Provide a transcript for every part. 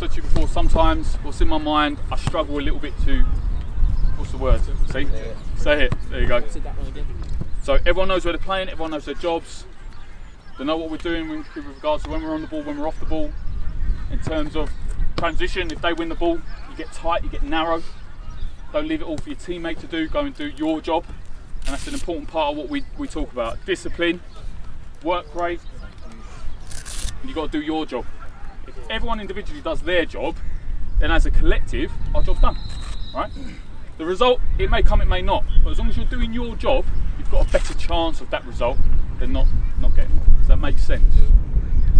said to you before, sometimes what's in my mind, I struggle a little bit to, what's the word? See? Say it. There you go. So everyone knows where they're playing, everyone knows their jobs. They know what we're doing with regards to when we're on the ball, when we're off the ball. In terms of transition, if they win the ball, you get tight, you get narrow. Don't leave it all for your teammate to do, go and do your job. And that's an important part of what we talk about. Discipline, work rate, and you've got to do your job. If everyone individually does their job, then as a collective, our job's done, right? The result, it may come, it may not, but as long as you're doing your job, you've got a better chance of that result than not getting it. Does that make sense?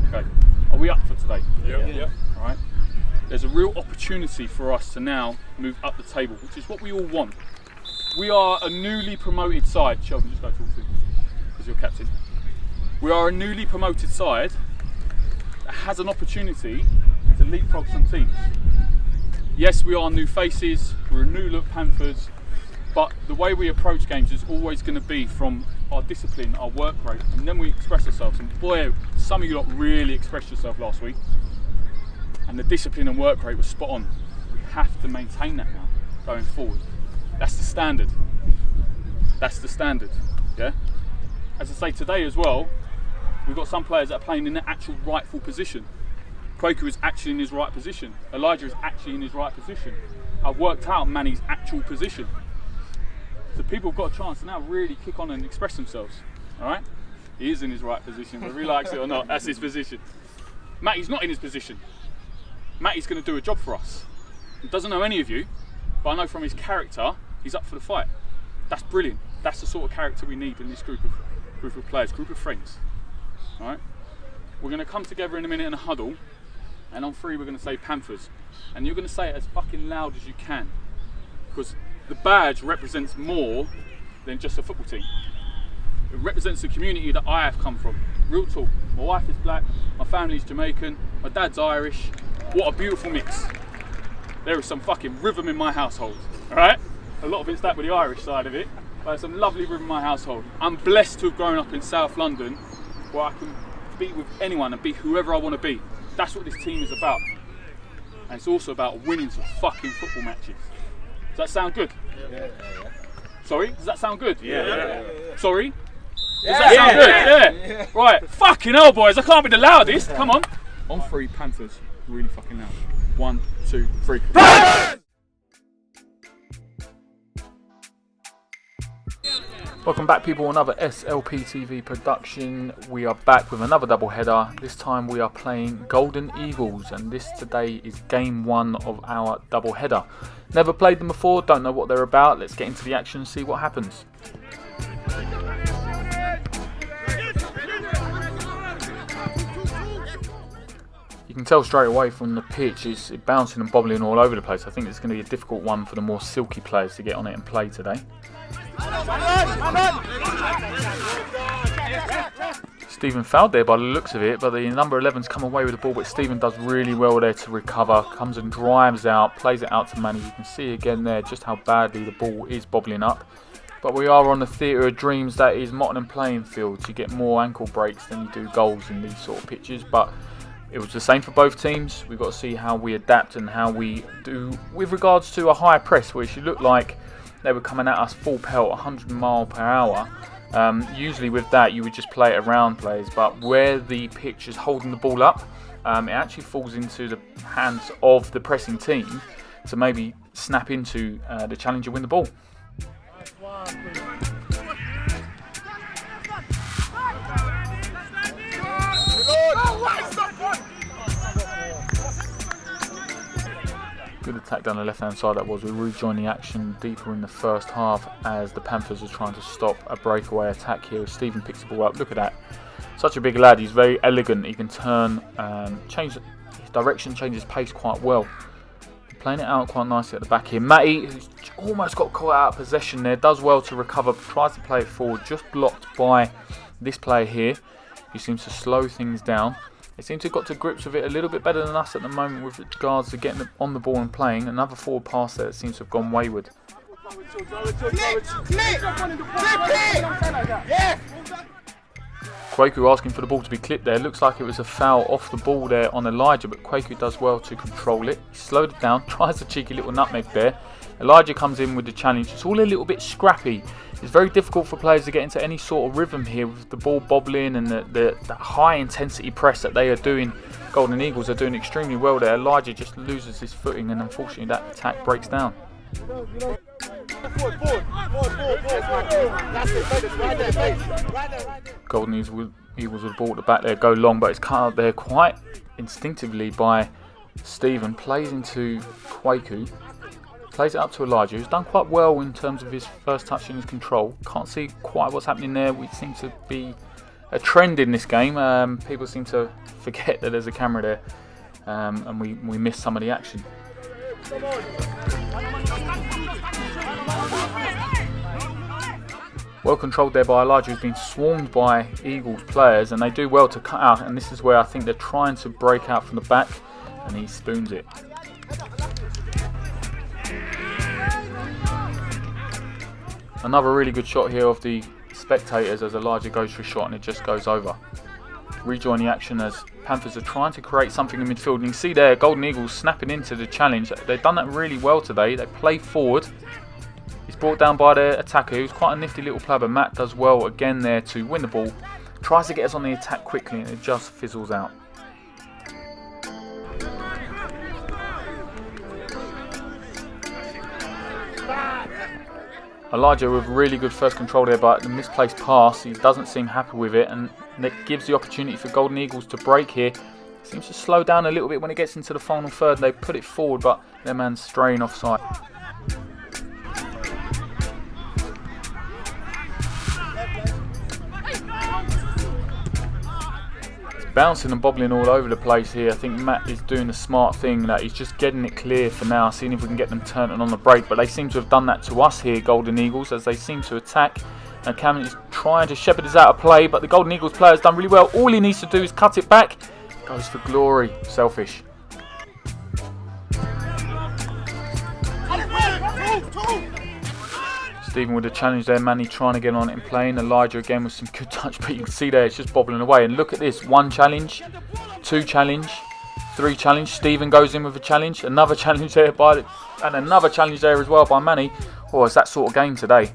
Okay, are we up for today? Yeah. All right. There's a real opportunity for us to now move up the table, which is what we all want. We are a newly promoted side. Sheldon, just go talk to him, because you're captain. We are a newly promoted side that has an opportunity to leapfrog some teams. Yes, we are new faces, we're a new look Panthers, but the way we approach games is always going to be from our discipline, our work rate, and then we express ourselves. And boy, some of you lot really expressed yourself last week, and the discipline and work rate was spot on. We have to maintain that now, going forward. That's the standard. That's the standard, yeah? As I say today as well, we've got some players that are playing in their actual rightful position. Quaker is actually in his right position. Elijah is actually in his right position. I've worked out Manny's actual position. So people have got a chance to now really kick on and express themselves, all right? He is in his right position, whether he likes it or not, that's his position. Matty's not in his position. Matty's going to do a job for us. He doesn't know any of you, but I know from his character, he's up for the fight. That's brilliant. That's the sort of character we need in this group of players, group of friends. All right? We're going to come together in a minute in a huddle, and on three we're going to say Panthers. And you're going to say it as fucking loud as you can, because the badge represents more than just a football team. It represents the community that I have come from. Real talk. My wife is black, my family's Jamaican, my dad's Irish. What a beautiful mix. There is some fucking rhythm in my household, all right? A lot of it's that with the Irish side of it, but there's some lovely rhythm in my household. I'm blessed to have grown up in South London, where I can be with anyone and be whoever I want to be. That's what this team is about. And it's also about winning some fucking football matches. Does that sound good? Yeah. Sorry? Does that sound good? Yeah. Sorry? Does that sound good? Yeah. Right. Fucking hell, boys. I can't be the loudest. Come on. On three, Panthers. Really fucking loud. 1, 2, 3. Welcome back, people. Another SLPTV production. We are back with another double header. This time we are playing Golden Eagles, and this today is game 1 of our double header. Never played them before, don't know what they're about. Let's get into the action and see what happens. You can tell straight away from the pitch, it's bouncing and bobbling all over the place. I think it's going to be a difficult one for the more silky players to get on it and play today. Stephen fouled there by the looks of it, but the number 11's come away with the ball, but Stephen does really well there to recover, comes and drives out, plays it out to Manny. You can see again there just how badly the ball is bobbling up. But we are on the theatre of dreams that is Mottingham playing fields. You get more ankle breaks than you do goals in these sort of pitches, but it was the same for both teams. We've got to see how we adapt and how we do with regards to a high press, which it looked like they were coming at us full pelt, 100 mile per hour. Usually with that you would just play it around players, but where the pitch is holding the ball up, it actually falls into the hands of the pressing team to maybe snap into the challenger, win the ball. Good attack down the left hand side that was. We rejoin the action deeper in the first half as the Panthers are trying to stop a breakaway attack here. Stephen picks the ball up. Look at that. Such a big lad. He's very elegant. He can turn, change his direction, change his pace quite well. Playing it out quite nicely at the back here. Matty, who's almost got caught out of possession there, does well to recover, tries to play it forward, just blocked by this player here. He seems to slow things down. They seem to have got to grips with it a little bit better than us at the moment with regards to getting on the ball and playing. Another forward pass there that seems to have gone wayward. Kwaku asking for the ball to be clipped there. Looks like it was a foul off the ball there on Elijah, but Kwaku does well to control it. He slowed it down, tries a cheeky little nutmeg there. Elijah comes in with the challenge. It's all a little bit scrappy. It's very difficult for players to get into any sort of rhythm here with the ball bobbling and the high intensity press that they are doing. Golden Eagles are doing extremely well there. Elijah just loses his footing and unfortunately that attack breaks down. Golden Eagles with the ball at the back there, go long, but it's cut out there quite instinctively by Stephen. Plays into Kwaku, plays it up to Elijah, who's done quite well in terms of his first touch and his control. Can't see quite what's happening there. We seem to be a trend in this game. People seem to forget that there's a camera there, and we miss some of the action. Well controlled there by Elijah, who's been swarmed by Eagles players, and they do well to cut out, and this is where I think they're trying to break out from the back, and he spoons it. Another really good shot here of the spectators as Elijah goes for a shot and it just goes over. Rejoin the action as Panthers are trying to create something in midfield, and you can see there Golden Eagles snapping into the challenge. They've done that really well today. They play forward. He's brought down by the attacker, who's quite a nifty little player, but Matt does well again there to win the ball. Tries to get us on the attack quickly and it just fizzles out. Elijah with really good first control there, but the misplaced pass, he doesn't seem happy with it, and that gives the opportunity for Golden Eagles to break here. Seems to slow down a little bit when it gets into the final third. They put it forward, but their man's straying offside. Bouncing and bobbling all over the place here. I think Matt is doing the smart thing, that he's just getting it clear for now, seeing if we can get them turning on the break. But they seem to have done that to us here, Golden Eagles, as they seem to attack. And Cameron is trying to shepherd us out of play, but the Golden Eagles player has done really well. All he needs to do is cut it back. Goes for glory. Selfish. Stephen with a challenge there, Manny trying to get on it and playing. Elijah again with some good touch, but you can see there it's just bobbling away. And look at this, 1 challenge, 2 challenge, 3 challenge. Stephen goes in with a challenge, another challenge there and another challenge there as well by Manny. Oh, it's that sort of game today.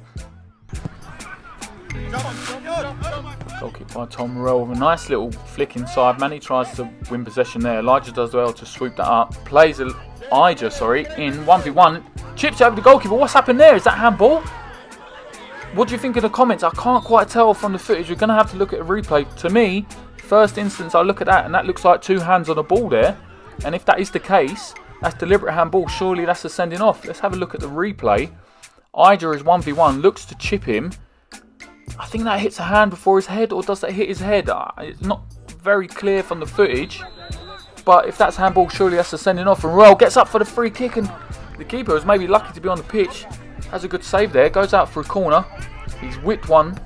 Goal kick by Tom Morell with a nice little flick inside. Manny tries to win possession there. Elijah does well to swoop that up. Plays Elijah, in 1v1. Chips over the goalkeeper. What's happened there? Is that handball? What do you think of the comments? I can't quite tell from the footage. We're going to have to look at a replay. To me, first instance, I look at that and that looks like 2 hands on the ball there. And if that is the case, that's deliberate handball. Surely that's a sending off. Let's have a look at the replay. Ija is 1v1, looks to chip him. I think that hits a hand before his head, or does that hit his head? It's not very clear from the footage. But if that's handball, surely that's a sending off. And Royal gets up for the free kick, and the keeper was maybe lucky to be on the pitch. Has a good save there, goes out for a corner. He's whipped one.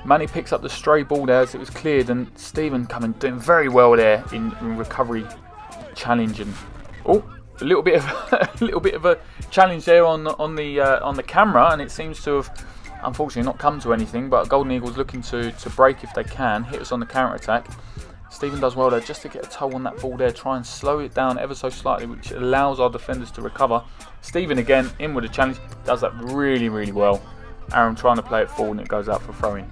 Manny picks up the stray ball there as it was cleared, and Stephen doing very well there in recovery challenge. And a little bit of a challenge there on the camera, and it seems to have unfortunately not come to anything. But Golden Eagles looking to break if they can, hit us on the counter attack. Stephen does well there just to get a toe on that ball there, try and slow it down ever so slightly, which allows our defenders to recover. Stephen again in with a challenge, does that really, really well. Aaron trying to play it forward and it goes out for throwing.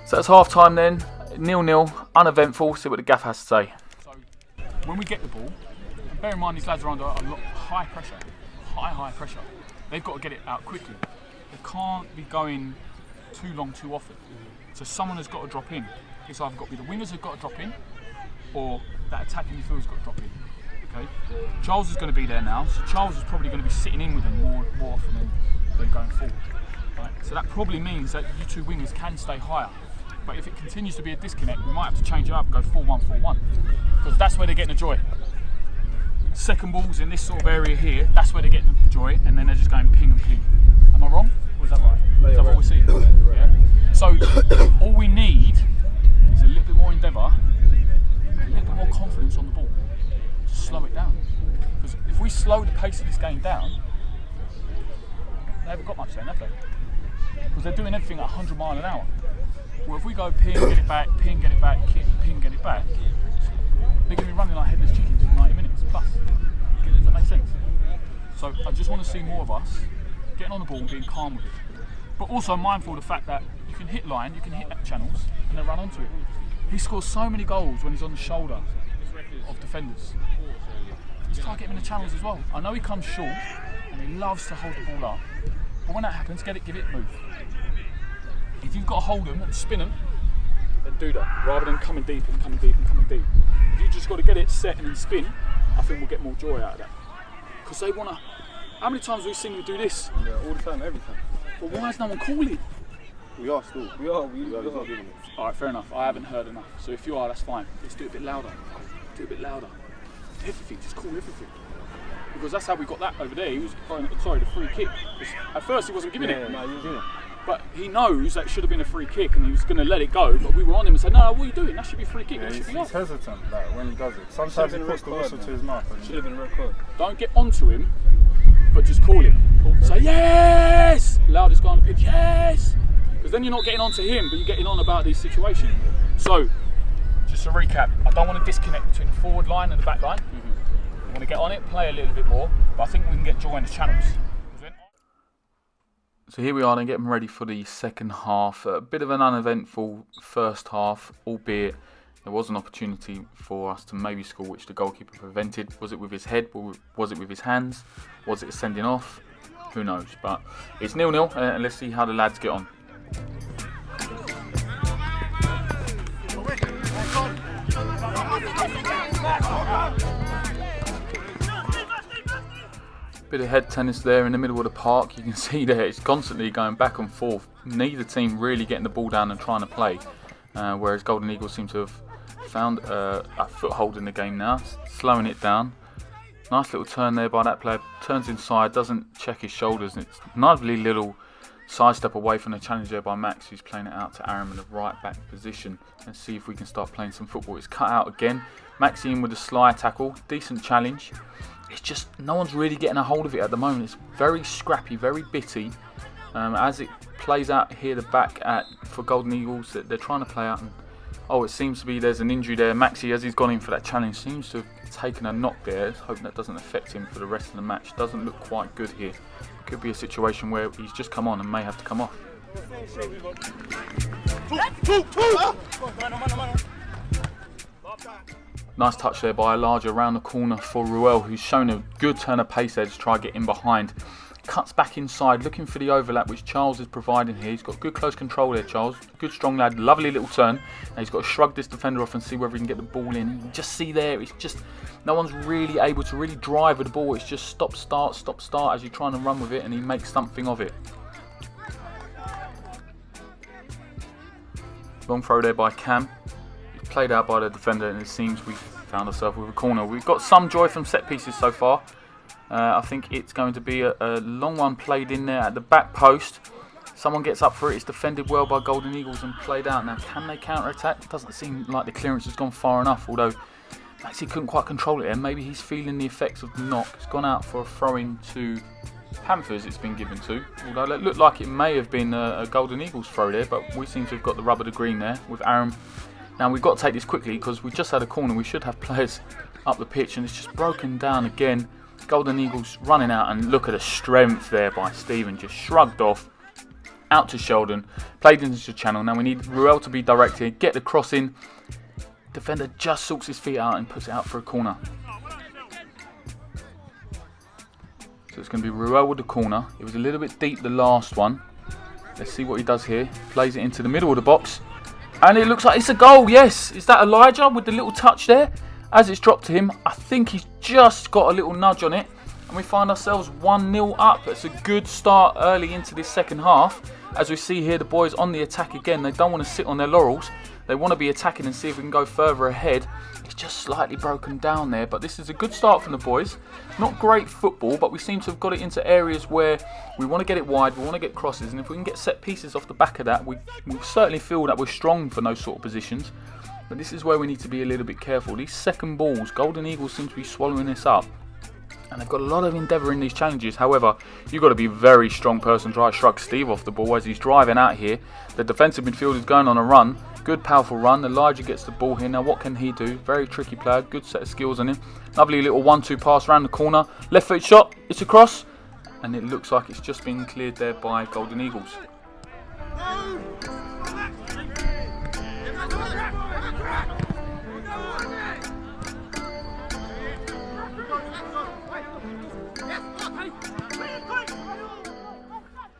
So that's half time then, 0-0, uneventful. See what the gaff has to say. So when we get the ball, and bear in mind these lads are under a lot high pressure, high pressure. They've got to get it out quickly. They can't be going too long too often. So someone has got to drop in. It's either got to be the wingers have got to drop in, or that attacking midfield has got to drop in. Okay. Charles is going to be there now, so Charles is probably going to be sitting in with them more often than going forward. Right? So that probably means that you 2 wingers can stay higher. But if it continues to be a disconnect, we might have to change it up and go 4-1-4-1, because that's where they're getting the joy. Second balls in this sort of area here, that's where they're getting the joy, and then they're just going ping and ping. Am I wrong? Or is that right? Is that what we're seeing? Yeah. So all we need is a little bit more endeavour, a little bit more confidence on the ball. Just slow it down. Because if we slow the pace of this game down, they haven't got much then, have they? Because they're doing everything at 100 miles an hour. Well, if we go pin, get it back, pin, get it back, pin, get it back, they're going to be running like headless chickens for 90 minutes plus. Does that make sense? So I just want to see more of us getting on the ball and being calm with it. But also mindful of the fact that you can hit line, you can hit channels, and then run onto it. He scores so many goals when he's on the shoulder of defenders. Let's try to get him in the channels as well. I know he comes short, and he loves to hold the ball up. But when that happens, get it, give it, move. If you've got to hold them and spin them, then do that, rather than coming deep and coming deep and coming deep. If you just got to get it set and then spin, I think we'll get more joy out of that. Because they want to... How many times have we seen you do this? Yeah, all the time, every time. But why is no one calling? We are still. We are doing it. Alright, fair enough. I haven't heard enough. So if you are, that's fine. Let's do it a bit louder. Do it a bit louder. Everything, just call everything. Because that's how we got that over there. He was the free kick. At first he wasn't giving it. No, he was in it. But he knows that it should have been a free kick and he was going to let it go. But we were on him and said, no, what are you doing? That should be a free kick. Yeah, that should he's be off. hesitant like, when he does it. Sometimes he puts the whistle to his mouth. Should have been a red card. Don't get onto him, but just call him. Say, yes! Loudest guy on the pitch, yes! Because then you're not getting onto him, but you're getting on about this situation. So, just to recap, I don't want to disconnect between the forward line and the back line. I want to get on it, play a little bit more, but I think we can get joy in the channels. So here we are then getting ready for the second half. A bit of an uneventful first half, albeit there was an opportunity for us to maybe score, which the goalkeeper prevented. Was it with his head? Was it with his hands? Was it a sending off? Who knows? But it's 0-0 and let's see how the lads get on. Bit of head tennis there in the middle of the park. You can see there it's constantly going back and forth. Neither team really getting the ball down and trying to play. Whereas Golden Eagles seem to have found a foothold in the game now. Slowing it down. Nice little turn there by that player. Turns inside, doesn't check his shoulders. And it's a lovely little sidestep away from the challenge there by Max, who's playing it out to Aaron in the right back position. And see if we can start playing some football. It's cut out again. Maxi in with a sly tackle. Decent challenge. It's just no one's really getting a hold of it at the moment. It's very scrappy, very bitty. As it plays out here, the back for Golden Eagles, they're trying to play out. And, it seems to be there's an injury there. Maxi, as he's gone in for that challenge, seems to have taken a knock there. Hoping that doesn't affect him for the rest of the match. Doesn't look quite good here. Could be a situation where he's just come on and may have to come off. Nice touch there by Elijah around the corner for Ruel, who's shown a good turn of pace there to try and get in behind. Cuts back inside, looking for the overlap which Charles is providing here. He's got good close control there, Charles. Good strong lad, lovely little turn. And he's got to shrug this defender off and see whether he can get the ball in. You can just see there, it's just no one's really able to really drive with the ball. It's just stop, start as you're trying to run with it, and he makes something of it. Long throw there by Cam. Played out by the defender, and it seems we've found ourselves with a corner. We've got some joy from set pieces so far. I think it's going to be a long one played in there at the back post. Someone gets up for it. It's defended well by Golden Eagles and played out. Now, can they counter-attack? It doesn't seem like the clearance has gone far enough, although Maxi couldn't quite control it there. Maybe he's feeling the effects of the knock. It's gone out for a throw-in to Panthers, it's been given to. Although it looked like it may have been a Golden Eagles throw there, but we seem to have got the rub of the green there with Aaron. Now we've got to take this quickly because we just had a corner. We should have players up the pitch and it's just broken down again. Golden Eagles running out, and look at the strength there by Stephen. Just shrugged off, out to Sheldon, played into the channel. Now we need Ruel to be direct here, get the cross in. Defender just sorts his feet out and puts it out for a corner. So it's going to be Ruel with the corner. It was a little bit deep the last one. Let's see what he does here. Plays it into the middle of the box. And it looks like it's a goal, yes. Is that Elijah with the little touch there? As it's dropped to him, I think he's just got a little nudge on it. And we find ourselves 1-0 up. It's a good start early into this second half. As we see here, the boys on the attack again. They don't want to sit on their laurels. They want to be attacking and see if we can go further ahead. It's just slightly broken down there, but this is a good start from the boys. Not great football, but we seem to have got it into areas where we want to get it wide, we want to get crosses, and if we can get set pieces off the back of that, we certainly feel that we're strong for those sort of positions. But this is where we need to be a little bit careful. These second balls, Golden Eagles seem to be swallowing this up. And they've got a lot of endeavour in these challenges. However, you've got to be a very strong person to try to shrug Steve off the ball as he's driving out here. The defensive midfield is going on a run. Good powerful run. Elijah gets the ball here. Now what can he do? Very tricky player. Good set of skills on him. Lovely little 1-2 pass around the corner. Left foot shot. It's across. And it looks like it's just been cleared there by Golden Eagles.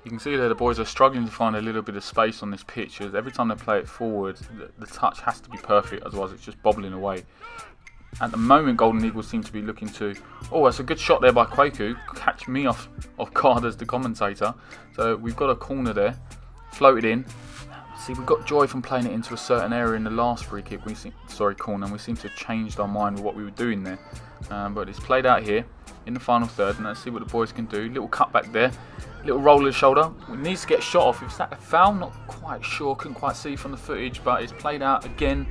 You can see there the boys are struggling to find a little bit of space on this pitch. As every time they play it forward, the touch has to be perfect, otherwise it's just bobbling away. At the moment, Golden Eagles seem to be looking to... Oh, that's a good shot there by Kwaku. Catch me off guard as the commentator. So we've got a corner there, floated in. See, we've got joy from playing it into a certain area in the last free kick. Corner, and we seem to have changed our mind with what we were doing there. But it's played out here in the final third, and let's see what the boys can do. Little cut back there, little roll of the shoulder. It needs to get shot off. Is that a foul? Not quite sure. Couldn't quite see from the footage, but it's played out again.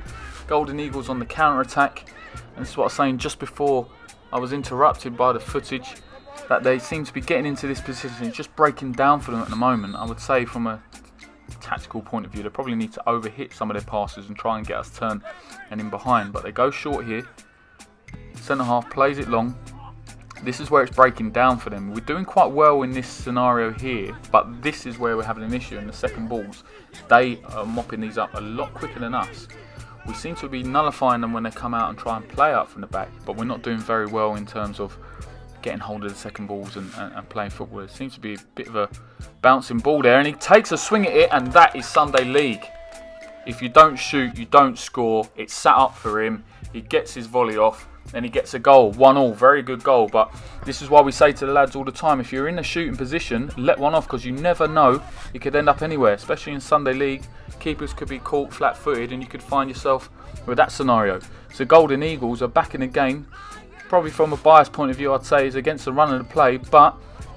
Golden Eagles on the counter attack, and this is what I was saying just before I was interrupted by the footage, that they seem to be getting into this position. It's just breaking down for them at the moment. I would say from a tactical point of view, they probably need to overhit some of their passes and try and get us turned and in behind, but they go short here. Centre half plays it long. This is where it's breaking down for them. We're doing quite well in this scenario here, but this is where we're having an issue in the second balls. They are mopping these up a lot quicker than us. We seem to be nullifying them when they come out and try and play up from the back, but we're not doing very well in terms of getting hold of the second balls and playing football. It seems to be a bit of a bouncing ball there, and he takes a swing at it, and that is Sunday League. If you don't shoot, you don't score. It's sat up for him. He gets his volley off, and he gets a goal. 1-1, very good goal. But this is why we say to the lads all the time, if you're in a shooting position, let one off, because you never know. It could end up anywhere, especially in Sunday League. Keepers could be caught flat-footed, and you could find yourself with that scenario. So Golden Eagles are back in the game. Probably from a biased point of view, I'd say is against the run of the play, but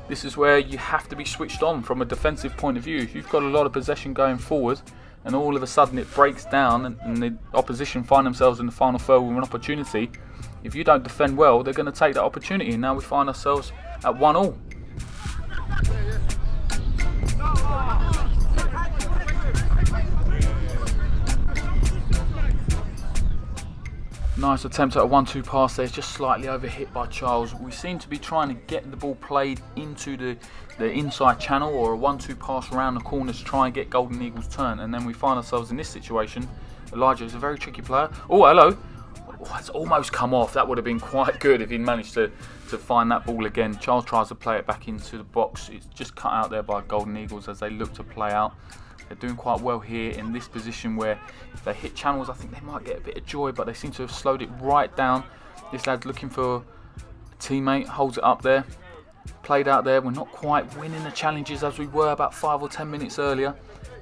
this is where you have to be switched on from a defensive point of view. If you've got a lot of possession going forward, and all of a sudden it breaks down and the opposition find themselves in the final third with an opportunity, if you don't defend well, they're going to take that opportunity, and now we find ourselves at 1-1. Nice attempt at a 1-2 pass there, just slightly overhit by Charles. We seem to be trying to get the ball played into the inside channel, or a 1-2 pass around the corners to try and get Golden Eagles turn, and then we find ourselves in this situation. Elijah is a very tricky player. Oh, hello. Oh, it's almost come off. That would have been quite good if he'd managed to find that ball again. Charles tries to play it back into the box. It's just cut out there by Golden Eagles as they look to play out. They're doing quite well here in this position where if they hit channels, I think they might get a bit of joy, but they seem to have slowed it right down. This lad's looking for a teammate, holds it up there. Played out there. We're not quite winning the challenges as we were about 5 or 10 minutes earlier.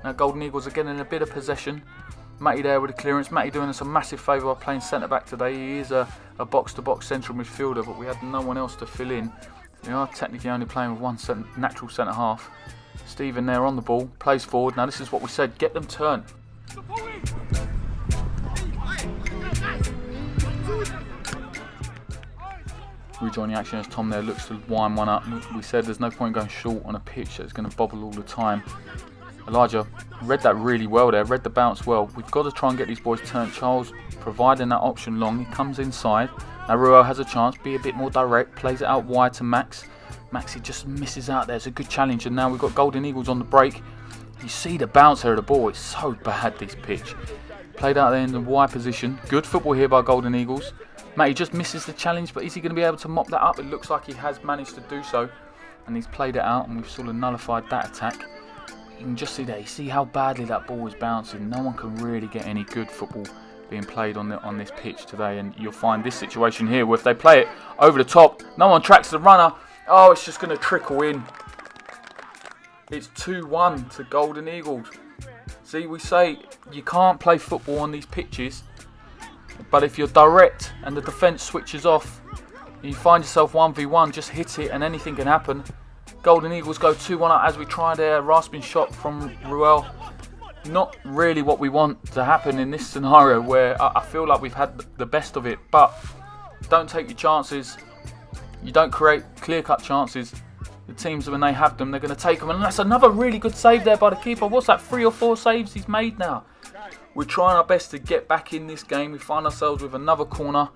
Now Golden Eagles are getting a bit of possession. Matty there with the clearance. Matty doing us a massive favour by playing centre-back today. He is a box-to-box central midfielder, but we had no one else to fill in. We are technically only playing with one natural centre-half. Stephen there on the ball, plays forward. Now this is what we said, get them turned. Rejoin the action as Tom there looks to wind one up. We said there's no point going short on a pitch that's going to bobble all the time. Elijah read that really well there, read the bounce well. We've got to try and get these boys turned. Charles providing that option long, he comes inside. Now Ruel has a chance, be a bit more direct, plays it out wide to Max. Maxi just misses out there. It's a good challenge, and now we've got Golden Eagles on the break. You see the bounce there of the ball. It's so bad, this pitch. Played out there in the wide position. Good football here by Golden Eagles. Matty just misses the challenge, but is he going to be able to mop that up? It looks like he has managed to do so, and he's played it out, and we've sort of nullified that attack. You can just see there. You see how badly that ball is bouncing. No one can really get any good football being played on this pitch today, and you'll find this situation here where if they play it over the top, no one tracks the runner. Oh, it's just going to trickle in. It's 2-1 to Golden Eagles. See, we say you can't play football on these pitches, but if you're direct and the defence switches off, you find yourself 1v1, just hit it and anything can happen. Golden Eagles go 2-1 up as we try their rasping shot from Ruel. Not really what we want to happen in this scenario where I feel like we've had the best of it, but don't take your chances. You don't create clear-cut chances. The teams, when they have them, they're going to take them. And that's another really good save there by the keeper. What's that, 3 or 4 saves he's made now? We're trying our best to get back in this game. We find ourselves with another corner.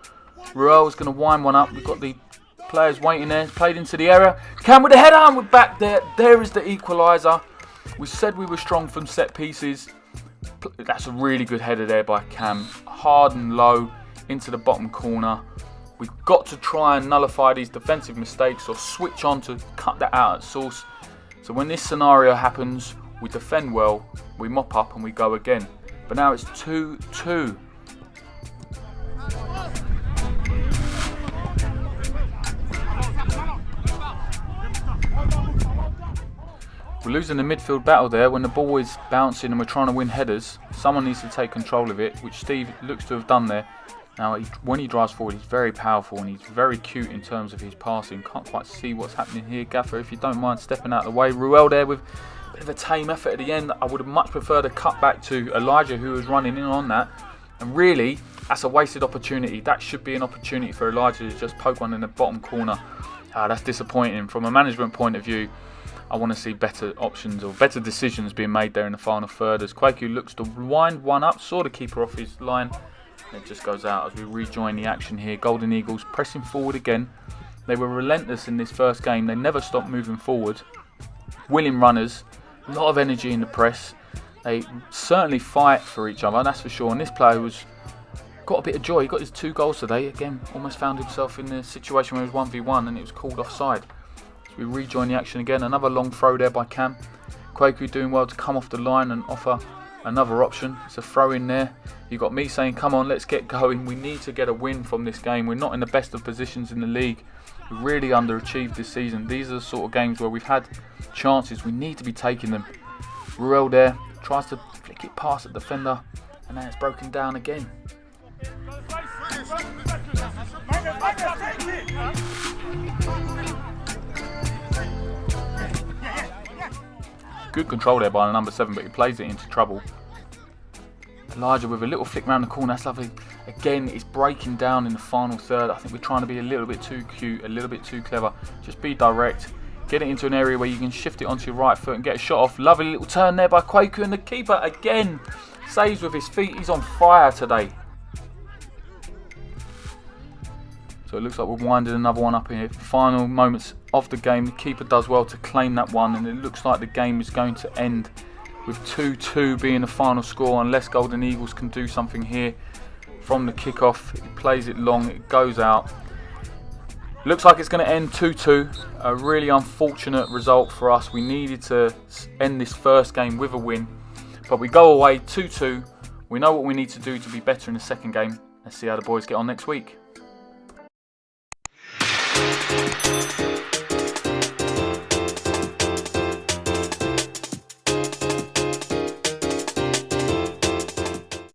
Ruel's going to wind one up. We've got the players waiting there. Played into the area. Cam with the header, and we're back there. There is the equaliser. We said we were strong from set pieces. That's a really good header there by Cam. Hard and low into the bottom corner. We've got to try and nullify these defensive mistakes or switch on to cut that out at source. So when this scenario happens, we defend well, we mop up and we go again. But now it's 2-2. We're losing the midfield battle there when the ball is bouncing and we're trying to win headers. Someone needs to take control of it, which Steve looks to have done there. Now, when he drives forward, he's very powerful and he's very cute in terms of his passing. Can't quite see what's happening here. Gaffer, if you don't mind stepping out of the way. Ruel there with a bit of a tame effort at the end. I would have much preferred a cut back to Elijah, who was running in on that. And really, that's a wasted opportunity. That should be an opportunity for Elijah to just poke one in the bottom corner. That's disappointing. From a management point of view, I want to see better options or better decisions being made there in the final third. As Kwaku looks to wind one up, saw the keeper off his line. It just goes out as we rejoin the action here. Golden Eagles pressing forward again. They were relentless in this first game. They never stopped moving forward. Willing runners. A lot of energy in the press. They certainly fight for each other, that's for sure. And this player got a bit of joy. He got his 2 goals today. Again, almost found himself in the situation where it was 1v1 and it was called offside. So we rejoin the action again. Another long throw there by Cam. Kwaku doing well to come off the line and offer another option. It's a throw in there. You've got me saying, come on, let's get going. We need to get a win from this game. We're not in the best of positions in the league. We've really underachieved this season. These are the sort of games where we've had chances. We need to be taking them. Ruel there tries to flick it past the defender, and then it's broken down again. Good control there by the number 7, but he plays it into trouble. Elijah with a little flick round the corner, that's lovely. Again, it's breaking down in the final third. I think we're trying to be a little bit too cute, a little bit too clever. Just be direct. Get it into an area where you can shift it onto your right foot and get a shot off. Lovely little turn there by Kwaku, and the keeper again saves with his feet. He's on fire today. So it looks like we're winding another one up in here. Final moments of the game. The keeper does well to claim that one, and it looks like the game is going to end with 2-2 being the final score, unless Golden Eagles can do something here from the kickoff. He plays it long, it goes out. Looks like it's going to end 2-2. A really unfortunate result for us. We needed to end this first game with a win, but we go away 2-2. We know what we need to do to be better in the second game. Let's see how the boys get on next week.